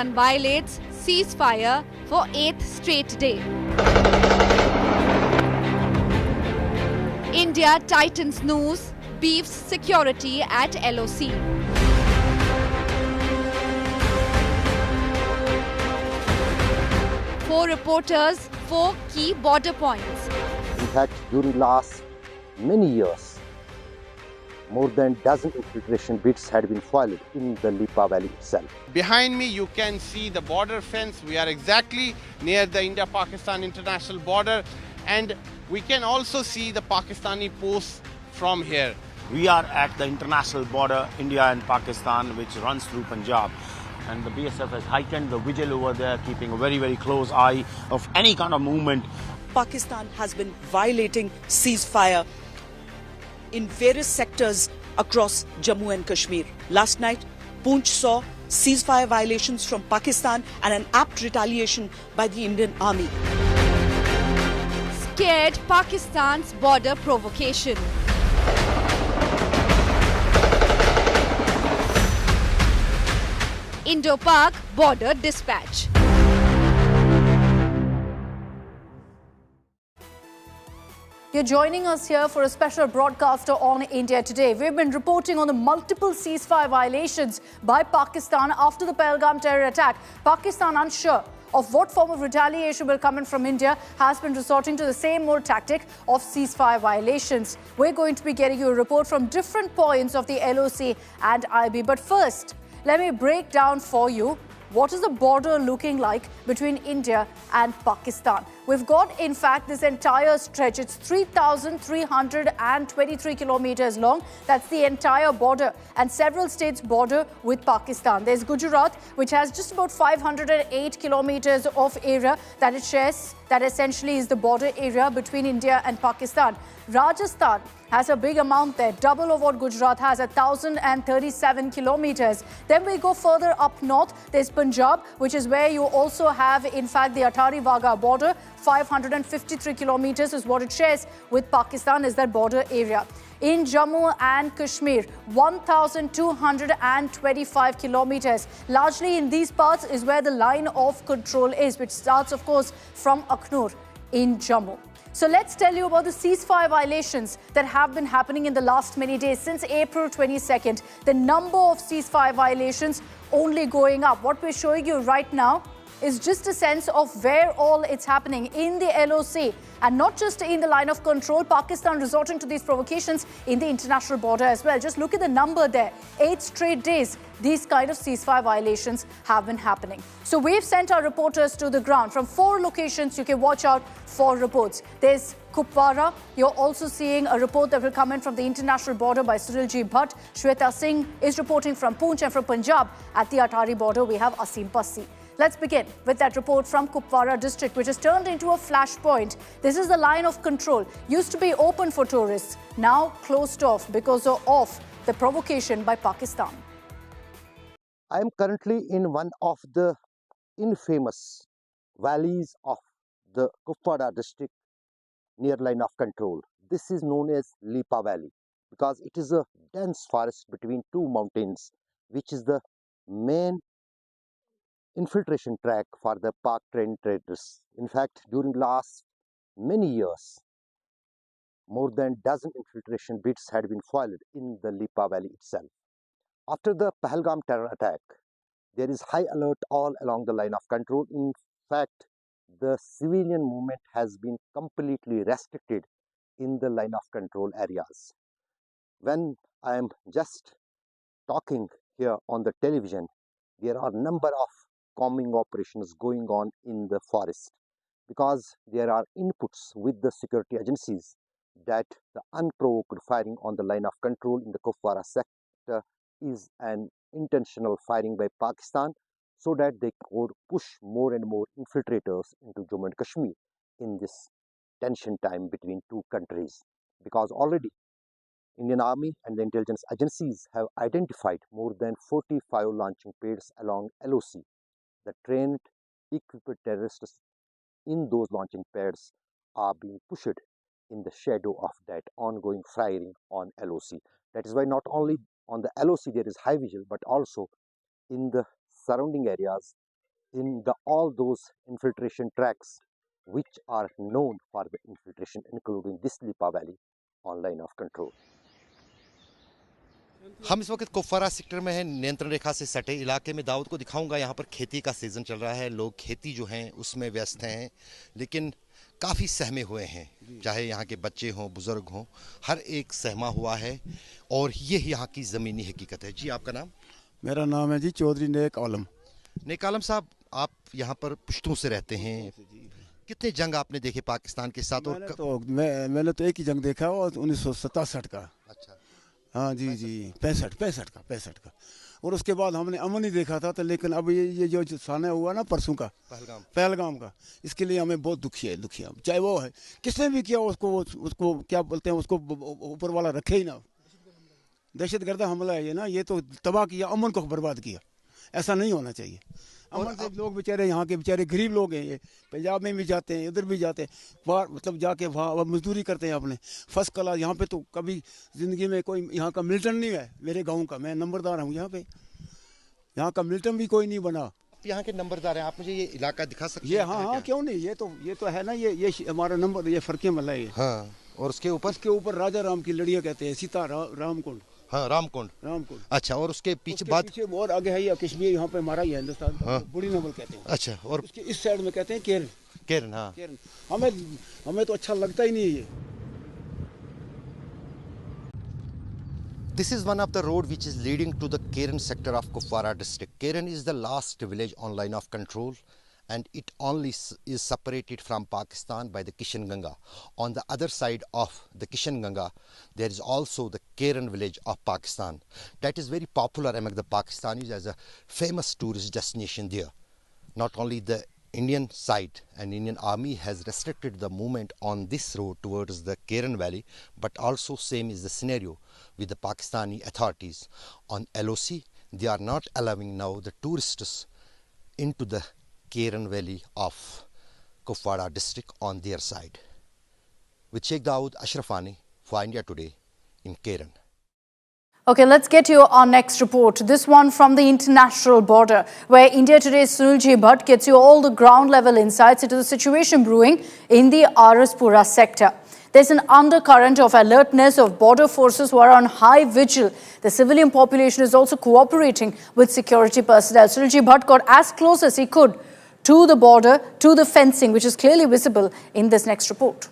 Pakistan violates ceasefire for 8th straight day. India tightens noose, beefs security at LOC. Four reporters, 4 key border points. In fact, during last many years, more than dozen infiltration bits had been foiled in the Lipa Valley itself. Behind me you can see the border fence. We are exactly near the India-Pakistan international border, and we can also see the Pakistani posts from here. We are at the international border, India and Pakistan, which runs through Punjab. And the BSF has heightened the vigil over there, keeping a very, very close eye of any kind of movement. Pakistan has been violating ceasefire in various sectors across Jammu and Kashmir. Last night, Poonch saw ceasefire violations from Pakistan and an apt retaliation by the Indian Army. Scared Pakistan's border provocation. Indo-Pak border dispatch. You're joining us here for a special broadcaster on India Today. We've been reporting on the multiple ceasefire violations by Pakistan after the Pahalgam terror attack. Pakistan, unsure of what form of retaliation will come in from India, has been resorting to the same old tactic of ceasefire violations. We're going to be getting you a report from different points of the LOC and IB. But first, let me break down for you what is the border looking like between India and Pakistan. We've got, in fact, this entire stretch. It's 3,323 kilometers long. That's the entire border, and several states border with Pakistan. There's Gujarat, which has just about 508 kilometers of area that it shares. That essentially is the border area between India and Pakistan. Rajasthan has a big amount there, double of what Gujarat has, 1,037 kilometers. Then we go further up north. There's Punjab, which is where you also have, in fact, the Atari-Wagah border. 553 kilometers is what it shares with Pakistan, is that border area. In Jammu and Kashmir, 1,225 kilometers. Largely in these parts is where the line of control is, which starts, of course, from Akhnur in Jammu. So let's tell you about the ceasefire violations that have been happening in the last many days. Since April 22nd, the number of ceasefire violations only going up. What we're showing you right now is just a sense of where all it's happening in the LOC, and not just in the line of control. Pakistan resorting to these provocations in the international border as well. Just look at the number there. 8 straight days these kind of ceasefire violations have been happening. So we've sent our reporters to the ground. From 4 locations, you can watch out for reports. There's Kupwara. You're also seeing a report that will come in from the international border by Surilji Bhatt. Shweta Singh is reporting from Poonch, and from Punjab at the Atari border, we have Asim Passi. Let's begin with that report from Kupwara district, which has turned into a flashpoint. This is the line of control. Used to be open for tourists, now closed off because of the provocation by Pakistan. I am currently in one of the infamous valleys of the Kupwara district near line of control. This is known as Lipa Valley because it is a dense forest between 2 mountains, which is the main infiltration track for the Pak train traders. In fact, during last many years, more than dozen infiltration bits had been foiled in the Lipa Valley itself. After the Pahalgam terror attack, there is high alert all along the line of control. In fact, the civilian movement has been completely restricted in the line of control areas. When I am just talking here on the television, there are a number of combing operations going on in the forest because there are inputs with the security agencies that the unprovoked firing on the line of control in the Kupwara sector is an intentional firing by Pakistan so that they could push more and more infiltrators into Jammu and Kashmir in this tension time between 2 countries, because already Indian Army and the intelligence agencies have identified more than 45 launching pads along LOC. The trained, equipped terrorists in those launching pads are being pushed in the shadow of that ongoing firing on LOC. That is why not only on the LOC there is high vigil, but also in the surrounding areas in all those infiltration tracks which are known for the infiltration, including this Lipa Valley on line of control. हम इस वक्त Kupwara sector में हैं, नियंत्रण रेखा से सटे इलाके में। दाऊद को दिखाऊंगा, यहाँ पर खेती का सीज़न चल रहा है, लोग खेती जो हैं उसमें व्यस्त हैं, लेकिन काफ़ी सहमे हुए हैं, चाहे यहाँ के बच्चे हों बुज़ुर्ग हों, हर एक सहमा हुआ है और ये यहाँ की ज़मीनी हकीकत है। जी आपका नाम? मेरा नाम है जी चौधरी नेक आलम। नेक आलम साहब, आप यहाँ पर पुश्तों से रहते हैं, कितने जंग आपने देखे पाकिस्तान के साथ? मैंने तो एक ही जंग देखा और 1967 का। अच्छा, हाँ जी जी, 65 का। और उसके बाद हमने अमन ही देखा था, तो लेकिन अब ये जो साना हुआ ना परसों का पहलगाम का, इसके लिए हमें बहुत दुखी है। चाहे वो है किसने भी किया, उसको क्या बोलते हैं, उसको ऊपर वाला रखे ही ना। दहशतगर्द हमला है ये ना, ये तो तबाह किया, अमन को बर्बाद किया। ऐसा नहीं होना चाहिए। अमन से लोग बेचारे, यहाँ के बेचारे गरीब लोग हैं, ये पंजाब में भी जाते हैं, इधर भी जाते हैं, बाहर मतलब जाके वहाँ मजदूरी करते हैं अपने फर्स्ट क्लास। यहाँ पे तो कभी ज़िंदगी में कोई यहाँ का मिल्टन नहीं है मेरे गांव का। मैं नंबरदार हूँ यहाँ पे, यहाँ का मिल्टन भी कोई नहीं बना। यहाँ के नंबरदार हैं, आप मुझे ये इलाका दिखा सकते हैं? ये हाँ, क्यों नहीं, ये तो है ना, ये हमारा नंबर, ये फरके मल्ला है। हाँ, और उसके ऊपर राजा राम की लड़ियाँ कहते हैं, सीता रामकुंड। हाँ, रामकुंड। अच्छा, और उसके पीछे और आगे है ये कश्मीर, यहाँ पे हमारा ही है हिंदुस्तान। हाँ। बुरी नंबर कहते हैं। अच्छा, और उसके इस साइड में कहते हैं केरन। हाँ, हमें तो अच्छा लगता ही नहीं है ये। This is one of the road which is leading to the Keren sector of Kupwara district. Keren is the last village on line of control, and it only is separated from Pakistan by the Kishan Ganga. On the other side of the Kishan Ganga, there is also the Keren village of Pakistan. That is very popular among the Pakistanis as a famous tourist destination there. Not only the Indian side and Indian army has restricted the movement on this road towards the Keren Valley, but also same is the scenario with the Pakistani authorities. On LOC, they are not allowing now the tourists into the Keren Valley of Kupwara district on their side. With Sheikh Dawood Ashrafani for India Today in Keren. Okay, let's get you our next report. This one from the international border, where India Today's Sunilji Bhatt gets you all the ground level insights into the situation brewing in the Araspura sector. There's an undercurrent of alertness of border forces who are on high vigil. The civilian population is also cooperating with security personnel. Sunilji Bhatt got as close as he could to the border, to the fencing, which is clearly visible in this next report.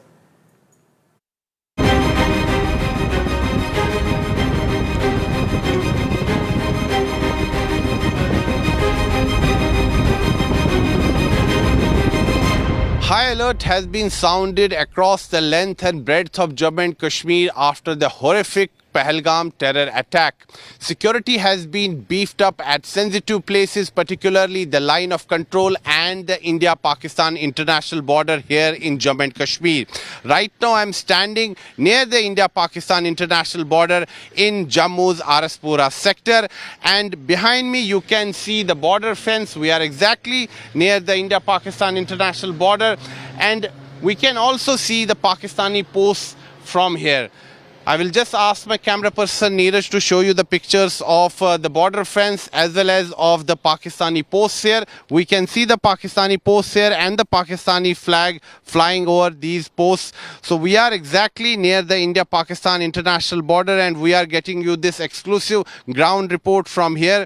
High alert has been sounded across the length and breadth of Jammu and Kashmir after the horrific Pahalgam terror attack. Security has been beefed up at sensitive places, particularly the line of control and the India-Pakistan international border here in Jammu and Kashmir. Right now I'm standing near the India-Pakistan international border in Jammu's Araspura sector, and behind me you can see the border fence. We are exactly near the India-Pakistan international border, and we can also see the Pakistani posts from here. I will just ask my camera person Neeraj to show you the pictures of the border fence as well as of the Pakistani posts here. We can see the Pakistani posts here and the Pakistani flag flying over these posts. So we are exactly near the India-Pakistan international border, and we are getting you this exclusive ground report from here.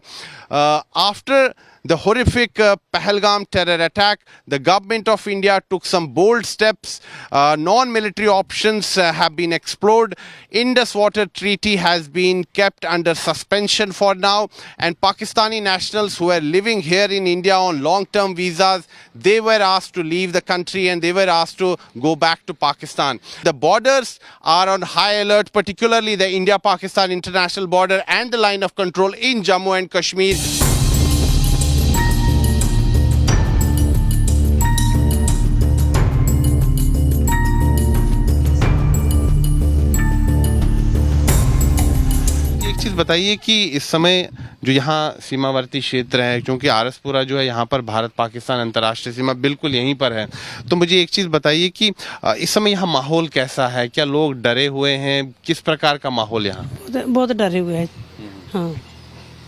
After the horrific Pahalgam terror attack, the government of India took some bold steps. Non-military options have been explored. Indus Water Treaty has been kept under suspension for now, and Pakistani nationals who are living here in India on long-term visas, they were asked to leave the country and they were asked to go back to Pakistan. The borders are on high alert, particularly the India-Pakistan international border and the line of control in Jammu and Kashmir. चीज़ बताइए कि इस समय जो यहाँ सीमावर्ती क्षेत्र है, क्योंकि आरसपुरा जो है यहाँ पर भारत पाकिस्तान अंतर्राष्ट्रीय सीमा बिल्कुल यहीं पर है, तो मुझे एक चीज़ बताइए कि इस समय यहाँ माहौल कैसा है? क्या लोग डरे हुए हैं? किस प्रकार का माहौल यहाँ? बहुत डरे हुए हैं। हाँ,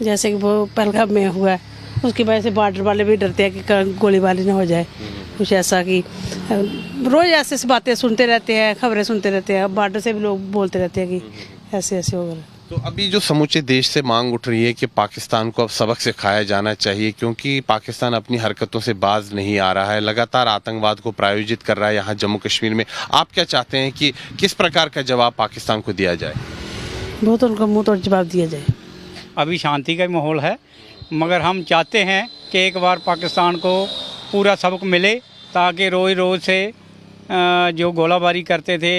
जैसे कि वो पहलगाम में हुआ, उसकी वजह से बॉर्डर वाले भी डरते हैं कि गोलीबारी ना हो जाए, कुछ ऐसा कि रोज ऐसे बातें सुनते रहते हैं, खबरें सुनते रहते हैं, बॉर्डर से भी लोग बोलते रहते हैं कि ऐसे ऐसे होगा। तो अभी जो समूचे देश से मांग उठ रही है कि पाकिस्तान को अब सबक सिखाया जाना चाहिए, क्योंकि पाकिस्तान अपनी हरकतों से बाज नहीं आ रहा है, लगातार आतंकवाद को प्रायोजित कर रहा है यहाँ जम्मू कश्मीर में। आप क्या चाहते हैं कि किस प्रकार का जवाब पाकिस्तान को दिया जाए? बहुत उनका मुंह तोड़ जवाब दिया जाए। अभी शांति का माहौल है, मगर हम चाहते हैं कि एक बार पाकिस्तान को पूरा सबक मिले, ताकि रोज़ रोज़ से जो गोलाबारी करते थे,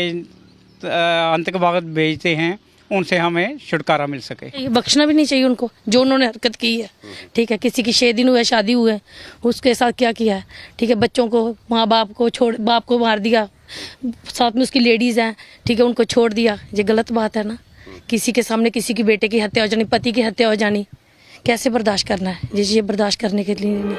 आतंकवाद भेजते हैं, उनसे हमें छुटकारा मिल सके। ये बख्शना भी नहीं चाहिए उनको, जो उन्होंने हरकत की है। ठीक है, किसी की 6 दिन हुए, शादी हुए, उसके साथ क्या किया है। ठीक है, बच्चों को, माँ बाप को छोड़, बाप को मार दिया, साथ में उसकी लेडीज़ हैं, ठीक है, उनको छोड़ दिया। ये गलत बात है ना। किसी के सामने किसी की बेटे की हत्या हो जानी, पति की हत्या हो जानी, कैसे बर्दाश्त करना है? ये बर्दाश्त करने के लिए नहीं।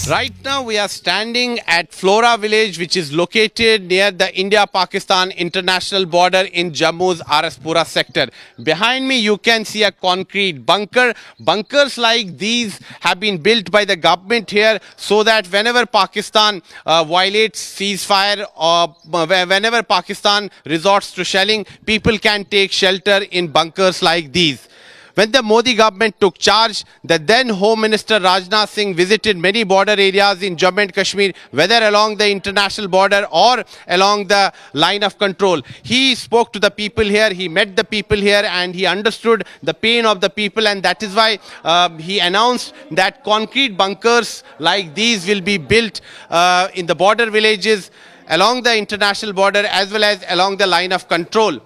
Right now we are standing at Flora village, which is located near the India-Pakistan international border in Jammu's Araspura sector. Behind me you can see a concrete bunker. Bunkers like these have been built by the government here so that whenever Pakistan violates ceasefire or whenever Pakistan resorts to shelling, people can take shelter in bunkers like these. When the Modi government took charge, the then Home Minister Rajnath Singh visited many border areas in Jammu and Kashmir, whether along the international border or along the line of control. He spoke to the people here, he met the people here, and he understood the pain of the people, and that is why he announced that concrete bunkers like these will be built in the border villages along the international border as well as along the line of control.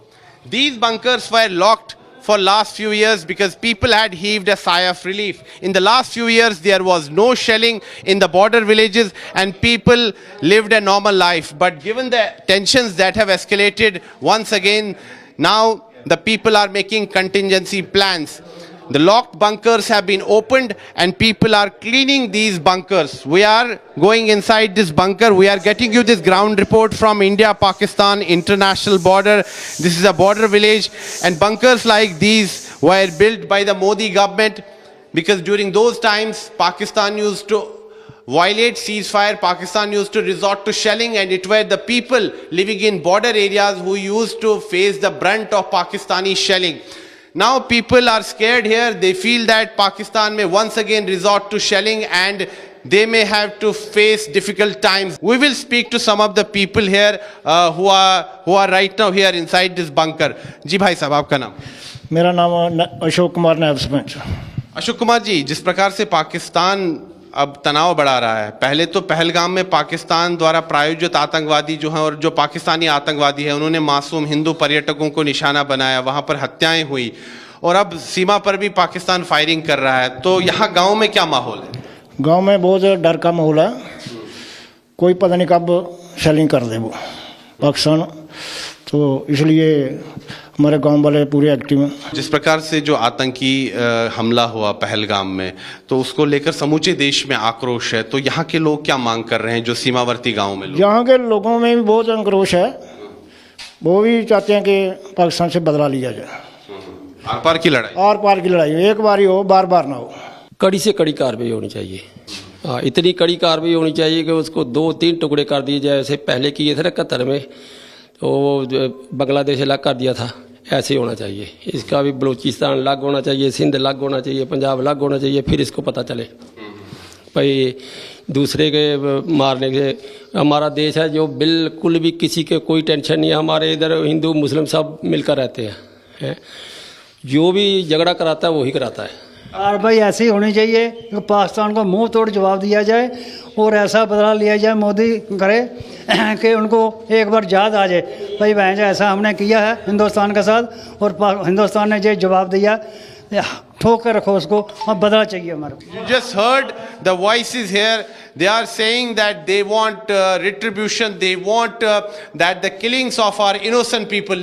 These bunkers were locked for last few years because people had heaved a sigh of relief. In the last few years there was no shelling in the border villages and people lived a normal life. But given the tensions that have escalated once again, now the people are making contingency plans. The locked bunkers have been opened and people are cleaning these bunkers. We are going inside this bunker. We are getting you this ground report from India-Pakistan international border. This is a border village, and bunkers like these were built by the Modi government because during those times Pakistan used to violate ceasefire. Pakistan used to resort to shelling, and it were the people living in border areas who used to face the brunt of Pakistani shelling. Now people are scared here. They feel that Pakistan may once again resort to shelling and they may have to face difficult times. We will speak to some of the people here who are right now here inside this bunker. जी भाई साहब, आपका नाम? मेरा नाम अशोक कुमार, नायब सरपंच। अशोक कुमार जी, जिस प्रकार से पाकिस्तान अब तनाव बढ़ा रहा है, पहले तो पहलगाम में पाकिस्तान द्वारा प्रायोजित आतंकवादी जो हैं और जो पाकिस्तानी आतंकवादी है उन्होंने मासूम हिंदू पर्यटकों को निशाना बनाया, वहां पर हत्याएं हुई, और अब सीमा पर भी पाकिस्तान फायरिंग कर रहा है। तो यहाँ गांव में क्या माहौल है? गांव में बहुत डर का माहौल है, कोई पता नहीं कब शेलिंग कर दे वो पाकिस्तान, तो इसलिए हमारे गांव वाले पूरे एक्टिव हैं। जिस प्रकार से जो आतंकी हमला हुआ पहलगाम में, तो उसको लेकर समूचे देश में आक्रोश है, तो यहाँ के लोग क्या मांग कर रहे हैं जो सीमावर्ती गांव में लोग? यहाँ के लोगों में भी बहुत आक्रोश है, वो भी चाहते हैं कि पाकिस्तान से बदला लिया जाए। आर पार की लड़ाई, आर पार की लड़ाई एक बार ही हो, बार बार ना हो। कड़ी से कड़ी कार्रवाई होनी चाहिए। हाँ, इतनी कड़ी कार्रवाई होनी चाहिए कि उसको 2-3 टुकड़े कर दिए जाए, जैसे पहले किए थे ना 71 में, तो बांग्लादेश अलग कर दिया था, ऐसे होना चाहिए। इसका भी बलूचिस्तान अलग होना चाहिए, सिंध अलग होना चाहिए, पंजाब अलग होना चाहिए, फिर इसको पता चले भाई दूसरे के मारने से हमारा देश है जो बिल्कुल भी किसी के कोई टेंशन नहीं है। हमारे इधर हिंदू मुस्लिम सब मिलकर रहते हैं, जो भी झगड़ा कराता है वही कराता है। और भाई ऐसी होनी चाहिए कि पाकिस्तान को मुंह तोड़ जवाब दिया जाए और ऐसा बदला लिया जाए, मोदी करे कि उनको एक बार याद आ जाए भाई बहन ऐसा हमने किया है हिंदुस्तान के साथ और हिंदुस्तान ने जो जवाब दिया ठोक कर रखो उसको, और बदला चाहिए हमारे। You just heard the voices here. They are saying that they want retribution. They want that the killings of our innocent people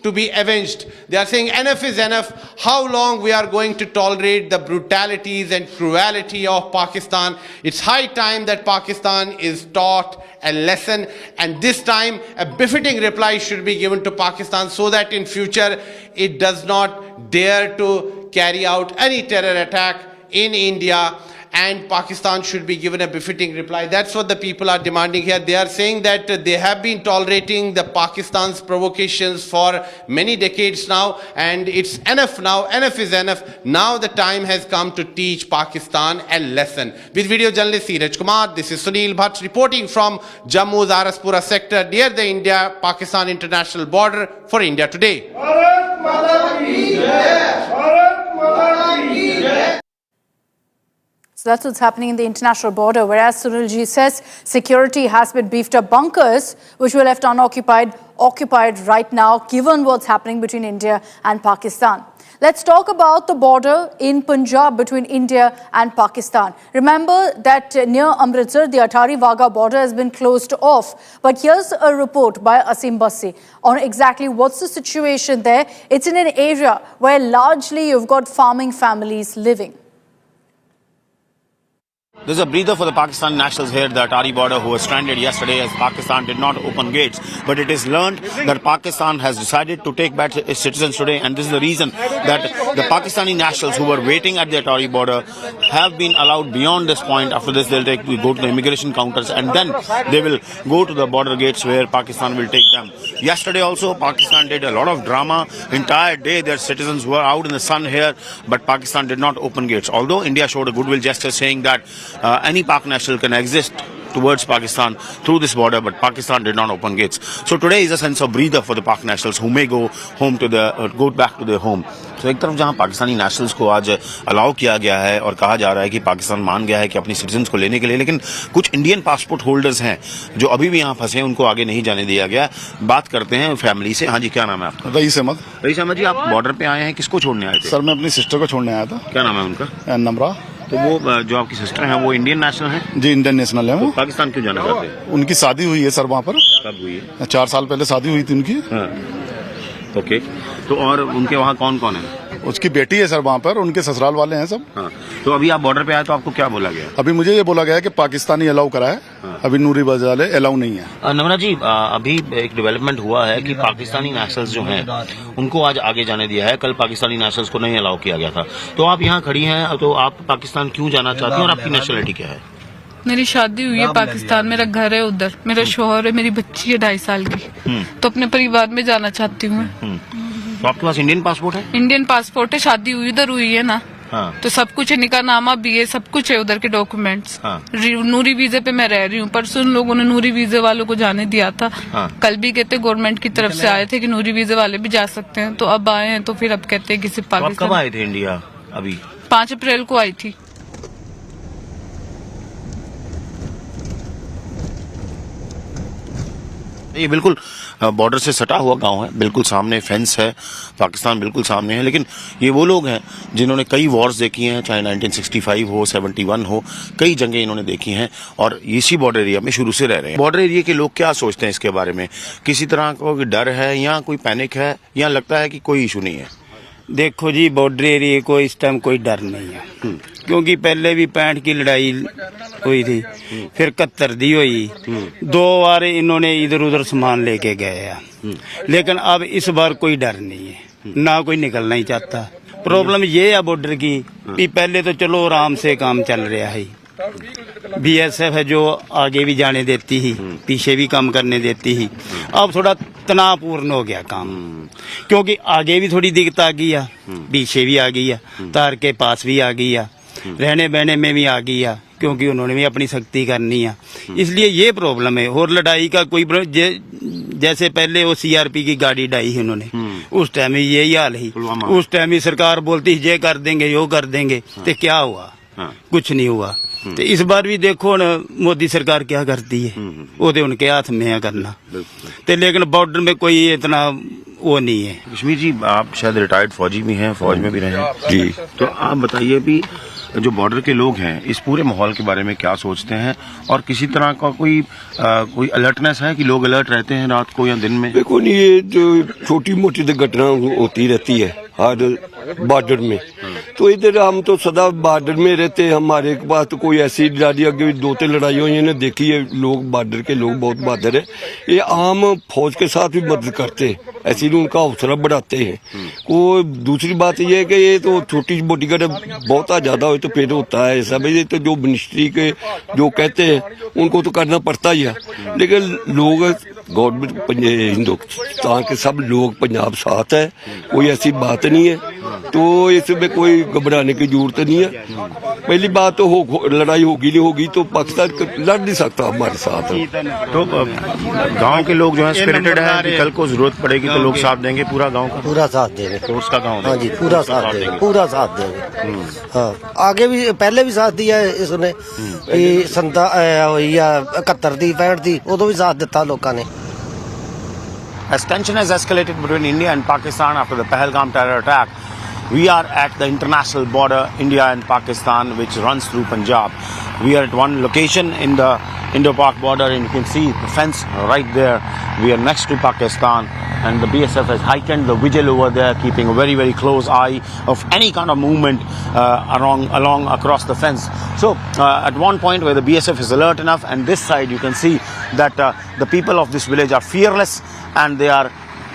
to be avenged. They are saying enough is enough. How long we are going to tolerate the brutalities and cruelty of Pakistan? It's high time that Pakistan is taught a lesson, and this time a befitting reply should be given to Pakistan so that in future it does not dare to carry out any terror attack in India, and Pakistan should be given a befitting reply. That's what the people are demanding here. They are saying that they have been tolerating the Pakistan's provocations for many decades now, and it's enough now. Enough is enough. Now the time has come to teach Pakistan a lesson. With video journalist Siraj Kumar, this is Sunil Bhatt reporting from Jammu's Araspura sector near the India-Pakistan international border for India Today. So that's what's happening in the international border, whereas Sunilji says security has been beefed up. Bunkers, which were left occupied right now, given what's happening between India and Pakistan. Let's talk about the border in Punjab between India and Pakistan. Remember that near Amritsar, the Atari-Wagah border has been closed off. But here's a report by Asim Bassi on exactly what's the situation there. It's in an area where largely you've got farming families living. There's a breather for the Pakistan nationals here at the Atari border who were stranded yesterday as Pakistan did not open gates. But it is learned that Pakistan has decided to take back its citizens today, and this is the reason that the Pakistani nationals who were waiting at the Atari border have been allowed beyond this point. After this, they'll go to the immigration counters, and then they will go to the border gates where Pakistan will take them. Yesterday also, Pakistan did a lot of drama. Entire day, their citizens were out in the sun here, but Pakistan did not open gates. Although India showed a goodwill gesture saying that any Pak national can exist towards Pakistan through this border, but Pakistan did not open gates. So today is a sense of breather for the Pak nationals who may go home to go back to their home. तो एक तरफ जहां Pakistani nationals को आज allow किया गया है और कहा जा रहा है कि पाकिस्तान मान गया है कि अपनी सिटीजन्स को लेने के लिए, लेकिन कुछ इंडियन पासपोर्ट होल्डर्स हैं जो अभी भी यहाँ फंसे हैं, उनको आगे नहीं जाने दिया गया। बात करते हैं फैमिली से। हाँ जी, क्या नाम है आपका? रईस अहमद। रईस अहमद जी, आप बॉर्डर पे आए हैं, किसको छोड़ने आए थे? सर, मैं अपनी सिस्टर को छोड़ने आया था। क्या नाम है उनका? नम्रा। तो वो जो आपकी सिस्टर है वो इंडियन नेशनल है? जी, इंडियन नेशनल है वो। तो पाकिस्तान क्यों जाना चाहते हैं? उनकी शादी हुई है सर वहाँ पर। कब हुई है? 4 साल पहले शादी हुई थी उनकी। ओके, तो और उनके वहाँ कौन कौन है? उसकी बेटी है सर वहाँ पर, उनके ससुराल वाले हैं सब। हाँ, तो अभी आप बॉर्डर पे आए तो आपको क्या बोला गया? अभी मुझे ये बोला गया है कि पाकिस्तानी अलाउ करा है। अभी नूरी बाजाले अलाउ नहीं है। नमरा जी, अभी एक डेवलपमेंट हुआ है कि पाकिस्तानी नेशनल्स जो हैं उनको आज आगे जाने दिया है, कल पाकिस्तानी नेशनल्स को नहीं अलाउ किया गया था। तो आप यहाँ खड़ी हैं, तो आप पाकिस्तान क्यों जाना चाहती हैं और आपकी नेशनलिटी क्या है? मेरी शादी हुई है पाकिस्तान, मेरा घर है उधर, मेरा शोहर है, मेरी बच्ची है 2.5 साल की, तो अपने परिवार में जाना चाहती हूँ। तो आपके पास इंडियन पासपोर्ट है? इंडियन पासपोर्ट है, शादी हुई उधर हुई है ना। हाँ। तो सब कुछ है, निकाहनामा भी है, सब कुछ है उधर के डॉक्यूमेंट्स। हाँ। नूरी वीजे पे मैं रह रही हूँ, परसों उन लोगों ने नूरी वीजे वालों को जाने दिया था। हाँ। कल भी कहते गवर्नमेंट की तरफ से आए थे कि नूरी वीजे वाले भी जा सकते हैं, तो अब आए हैं, तो फिर अब कहते हैं कि सिर्फ पाकिस्तान। तो कब आए थे इंडिया? अभी 5 अप्रैल को आई थी। ये बिल्कुल बॉर्डर से सटा हुआ गांव है, बिल्कुल सामने फेंस है, पाकिस्तान बिल्कुल सामने है, लेकिन ये वो लोग हैं जिन्होंने कई वॉर्स देखी हैं, चाहे 1965 हो, 71 हो, कई जंगें इन्होंने देखी हैं और इसी बॉर्डर एरिया में शुरू से रह रहे हैं। बॉर्डर एरिया के लोग क्या सोचते हैं इसके बारे में? किसी तरह का डर है या कोई पैनिक है या लगता है कि कोई इशू नहीं है? देखो जी, बॉर्डर एरिया को इस टाइम कोई डर नहीं है, क्योंकि पहले भी 65 की लड़ाई हुई थी, फिर 71 दी हुई, 2 बार इन्होंने इधर उधर सामान लेके गए हैं, लेकिन अब इस बार कोई डर नहीं है, ना कोई निकलना ही चाहता। प्रॉब्लम ये है बॉर्डर की कि पहले तो चलो आराम से काम चल रहा है, BSF है जो आगे भी जाने देती ही, पीछे भी काम करने देती ही, अब थोड़ा तनावपूर्ण हो गया काम, क्योंकि आगे भी थोड़ी दिक्कत आ गई है, पीछे भी आ गई है, तार के पास भी आ गई है, रहने बहने में भी आ गई है, क्योंकि उन्होंने भी अपनी सख्ती करनी है, इसलिए ये प्रॉब्लम है। और लड़ाई का कोई जैसे पहले वो CRP की गाड़ी डाई है उन्होंने, उस टाइम ही यही हाल ही, उस टाइम ही सरकार बोलती ये कर देंगे यो कर देंगे, तो क्या हुआ? कुछ नहीं हुआ। तो इस बार भी देखो न मोदी सरकार क्या करती है, वो तो उनके हाथ में है करना, तो लेकिन बॉर्डर में कोई इतना वो नहीं है। कश्मीर जी, आप शायद रिटायर्ड फौजी भी हैं, फौज में भी रहे हैं जी, तो आप बताइए भी जो बॉर्डर के लोग हैं इस पूरे माहौल के बारे में क्या सोचते हैं, और किसी तरह का कोई अलर्टनेस है कि लोग अलर्ट रहते हैं रात को या दिन में? देखो नहीं, ये जो छोटी मोटी तो घटना होती रहती है हर बॉर्डर में, तो इधर हम तो सदा बॉर्डर में रहते हैं, हमारे पास तो कोई ऐसी लड़ाई अगे 2-3 लड़ाई हुई ने देखी है। लोग बॉर्डर के लोग बहुत बहादुर है, ये आम फौज के साथ भी मदद करते हैं, ऐसे ही उनका हौसला बढ़ाते हैं। को दूसरी बात ये है कि ये तो छोटी मोटी घटना बहुत ज्यादा हो तो फिर होता है ऐसा, भाई तो जो मिनिस्ट्री के जो कहते हैं उनको तो करना पड़ता ही है, लेकिन लोग गवर्नमेंट हिंदुस्तान के सब लोग पंजाब साथ है, कोई ऐसी बात नहीं है, तो इसमें कोई घबराने की जरूरत नहीं है। पहली बात तो लड़ाई होगी नहीं होगी तो पाकिस्तान लड़ नहीं सकता हमारे साथ। तो गांव के लोग जो है स्पिरिटेड है कि कल को जरूरत पड़ेगी तो लोग साथ देंगे, पूरा गांव का पूरा साथ देंगे, फोर्स का गांव? हाँ जी, पूरा साथ देंगे, पूरा साथ देंगे। हाँ, आगे भी पहले भी साथ दिया है इसने, 71 दी 65 दी उदों भी साथ दिता लोगों ने। As tension has escalated between India and Pakistan after the Pahalgam terror attack, we are at the international border, India and Pakistan, which runs through Punjab. We are at one location in the Indo-Pak border, and you can see the fence right there. We are next to Pakistan, and the BSF has heightened the vigil over there, keeping a very, very close eye of any kind of movement along across the fence. So, at one point where the BSF is alert enough, and this side you can see that the people of this village are fearless, and they are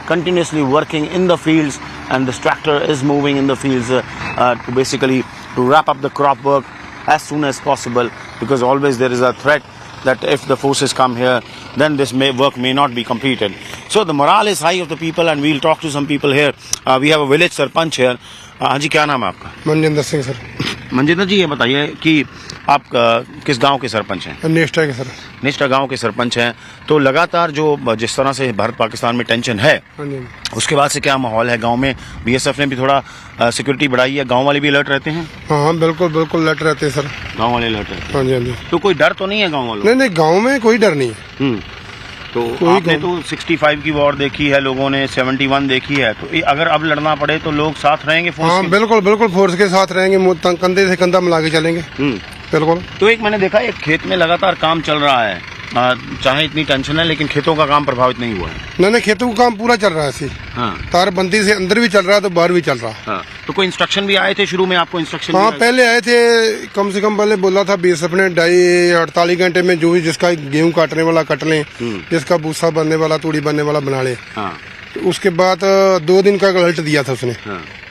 continuously working in the fields, and this tractor is moving in the fields to wrap up the crop work as soon as possible, because always there is a threat that if the forces come here, then this work may not be completed. So the morale is high of the people, and we'll talk to some people here. We have a village sarpanch here. हाँ जी, क्या नाम है आपका? Manjinder Singh sir. Manjinder जी, ये बताइए कि आप किस गांव के सरपंच हैं? नेस्टा के सर। नेस्टा गांव के सरपंच हैं। तो लगातार जो जिस तरह से भारत पाकिस्तान में टेंशन है, उसके बाद से क्या माहौल है गांव में? बीएसएफ ने भी थोड़ा सिक्योरिटी बढ़ाई है, गांव वाले भी अलर्ट रहते हैं? हाँ, बिल्कुल बिल्कुल अलर्ट रहते हैं सर। गाँव वाले अलर्ट रहते हैं? हाँ जी, हाँ जी। तो कोई डर तो नहीं है गाँव वालों? नहीं, गाँव में कोई डर नहीं है। तो आपने तो 65 की वॉर देखी है, लोगों ने 71 देखी है, तो अगर अब लड़ना पड़े तो लोग साथ रहेंगे फोर्स? हाँ, बिल्कुल बिल्कुल फोर्स के साथ रहेंगे, कंधे से कंधा मिला के चलेंगे। बिल्कुल। तो एक मैंने देखा एक खेत में लगातार काम चल रहा है, चाहे इतनी टेंशन है लेकिन खेतों का काम प्रभावित नहीं हुआ है? नहीं, खेतों का काम पूरा चल रहा है। हाँ। तारबंदी से अंदर भी चल रहा है तो बाहर भी चल रहा है। हाँ। तो कोई इंस्ट्रक्शन भी आए थे शुरू में आपको? इंस्ट्रक्शन? हाँ, पहले आए थे, कम से कम पहले बोला था बीएसएफ ने 48 घंटे में जो भी जिसका गेहूं काटने वाला कट लें, जिसका भूसा बनने वाला, तूड़ी बनने वाला बना ले। तो उसके बाद 2 दिन का अलर्ट दिया था उसने।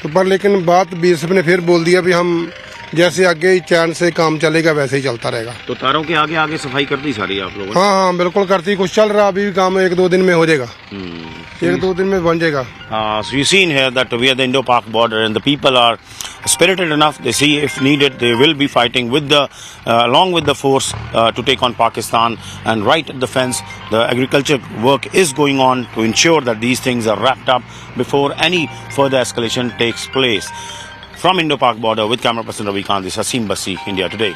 तो पर लेकिन बात बीएसएफ ने फिर बोल दिया भी हम जैसे आगे चैन से काम चलेगा वैसे ही चलता रहेगा। तो तारों के आगे आगे सफाई करती सारी आप लोग? हाँ हाँ, बिल्कुल करती, कुछ चल रहा अभी भी काम, 1-2 दिन में हो जाएगा। 1-2 दिन में बन जाएगा। So you seen here that we are the Indo-Pak border, and the people are spirited enough. They see if needed they will be fighting with the along with the force to take on Pakistan. And right at the fence, the agriculture work is going on to ensure that these things are wrapped up before any further escalation takes place. From Indo-Pak border with camera person Ravi Khan, this is Asim Basi, India Today.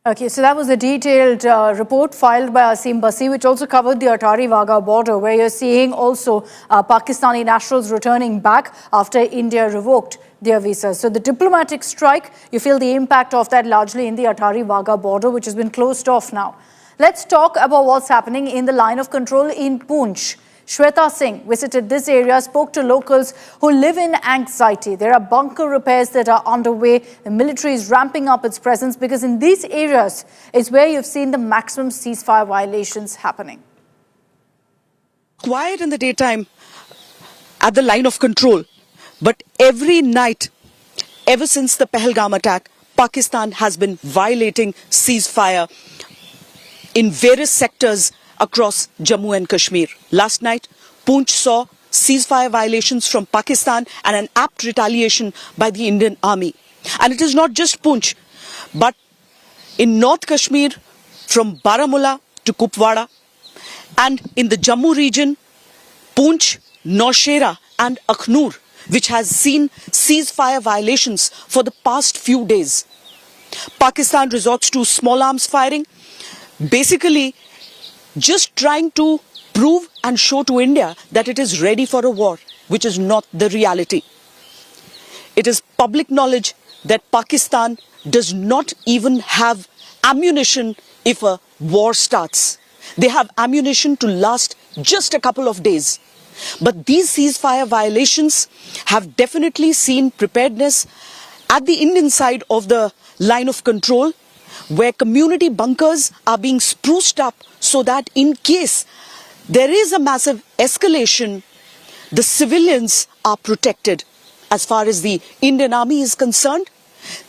Okay, so that was a detailed report filed by Asim Basi, which also covered the Atari-Wagah border, where you're seeing also Pakistani nationals returning back after India revoked their visas. So the diplomatic strike, you feel the impact of that largely in the Atari-Wagah border, which has been closed off now. Let's talk about what's happening in the line of control in Poonch. Shweta Singh visited this area, spoke to locals who live in anxiety. There are bunker repairs that are underway. The military is ramping up its presence because in these areas is where you've seen the maximum ceasefire violations happening. Quiet in the daytime at the line of control, but every night, ever since the Pahalgam attack, Pakistan has been violating ceasefire in various sectors across Jammu and Kashmir. Last night, Poonch saw ceasefire violations from Pakistan and an apt retaliation by the Indian Army. And it is not just Poonch, but in North Kashmir, from Baramulla to Kupwara, and in the Jammu region, Poonch, Naushera and Akhnur, which has seen ceasefire violations for the past few days. Pakistan resorts to small arms firing, basically just trying to prove and show to India that it is ready for a war, which is not the reality. It is public knowledge that Pakistan does not even have ammunition if a war starts. They have ammunition to last just a couple of days. But these ceasefire violations have definitely seen preparedness at the Indian side of the line of control, where community bunkers are being spruced up so that in case there is a massive escalation, the civilians are protected. As far as the Indian Army is concerned,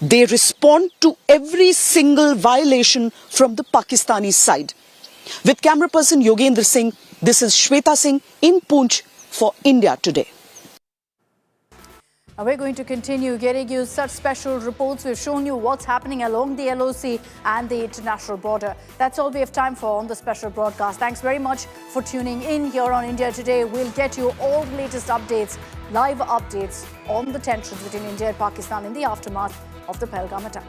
they respond to every single violation from the Pakistani side. With camera person Yogendra Singh, this is Shweta Singh in Poonch for India Today. We're going to continue getting you such special reports. We've shown you what's happening along the LOC and the international border. That's all we have time for on the special broadcast. Thanks very much for tuning in here on India Today. We'll get you all the latest updates, live updates on the tensions between India and Pakistan in the aftermath of the Pahalgam attack.